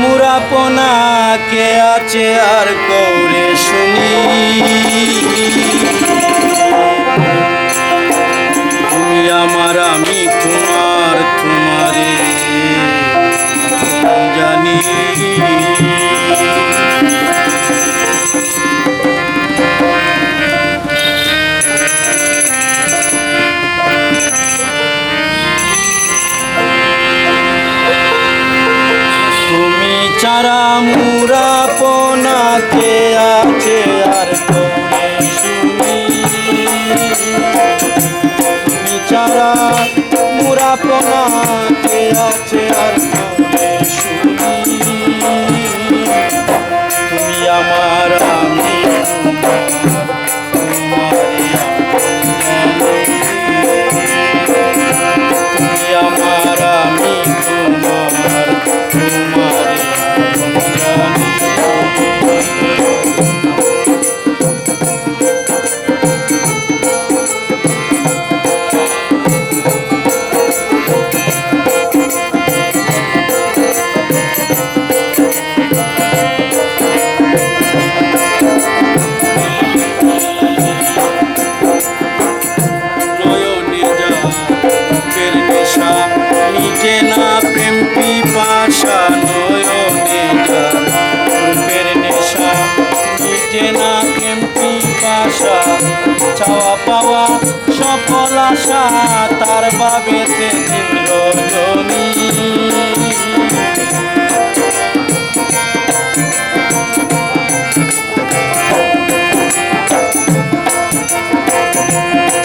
মুরাপনা কে আছে আর কৌরে শুনি, তুমি আমার আমি তোমার, তোমারে জানি। চারা মুরাপনা কে আছে আর কৌরে শুনি, তুমি চারা মুরাপনা কে আছে আর কৌরে শুনি, তুমি আমার আমি তোমারে তুমি আমার আমি তোমার, তোমারে মিটে না প্রেম পিপাসা, নয়নে রূপের নেশা মিটে না প্রেম পিপাসা, চাওয়া পাওয়া সফল আশা তার বাবেতে দিন রজনী।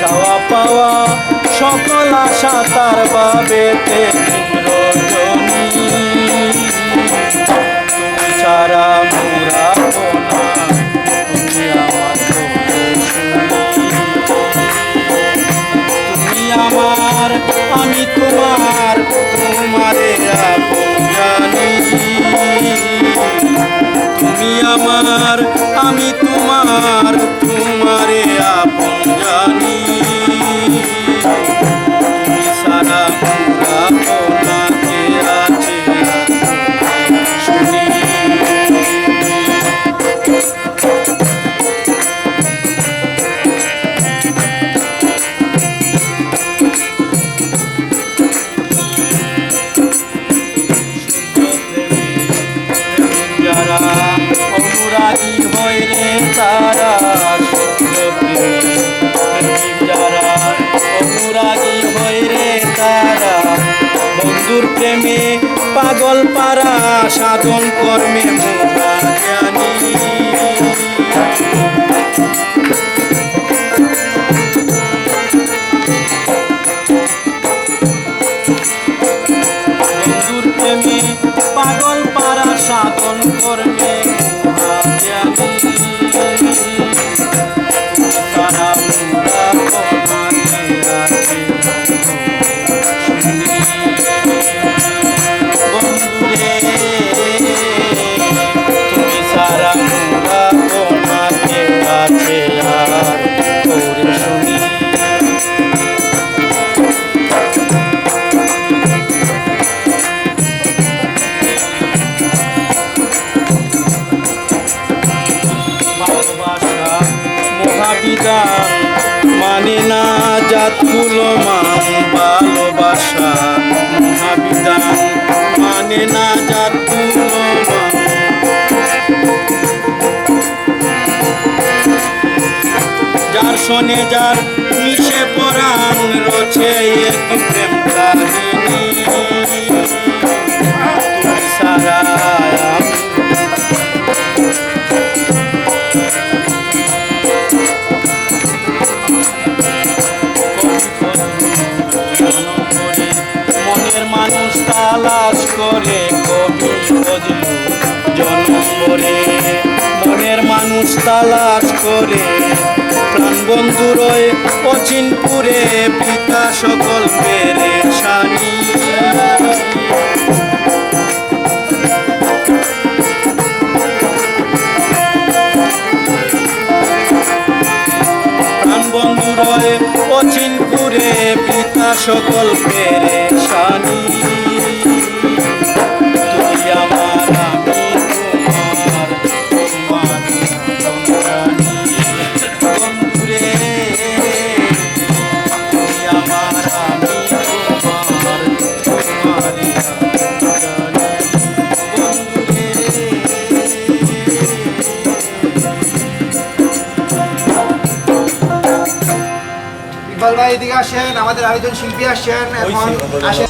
চাওয়া পাওয়া সকল আশা তার বাবেতে রজনী, তুমি ছাড়া মুরাপনা তুমি আমার কৌরে শুনি, তুমি আমার আমি তোমার, তোমারে আপন জানি, তুমি আমার আমি তোমার, তোমারে আপন জানি, তুমি সারা মুরাপনা কে আছে শুনি। যারা অনুরাগী হয় রে তারা, যারা অনুরাগী হয় রে তারা, বন্ধুর প্রেমে পাগল পারা সাধন কর্মে মোরা জানি, বন্ধুর প্রেমে পাগল পারা সাধন কর্মে মোরা জানি, সারা মুরাপনা কে আছে শুনি। বন্ধুরে তুমি সারা মুরাপনা কে আছে আর কৌরে শুনি। ভালোবাসা মহাবিধান মানে না জাত কুলমান, ভালোবাসা মহাবিধান মানে না জাত কুলমান, যার শোনে যার মিশে পরাণ রচে এক প্রেম কাহিনী, তুমি সারা মনের মানুষ তালাশ করে কবি ফজলু জনম করে, মনের মানুষ তালাশ করে প্রাণ বন্ধুরয় অচিনপুরে পিতা সকল পেরেশানি, প্রাণ বন্ধুরয় অচিনপুরে পিতা সকল পেরেশানি, ইকবাল ভাই এদিকে আসেন, আমাদের আরেকজন শিল্পী আসছেন এখন আসেন।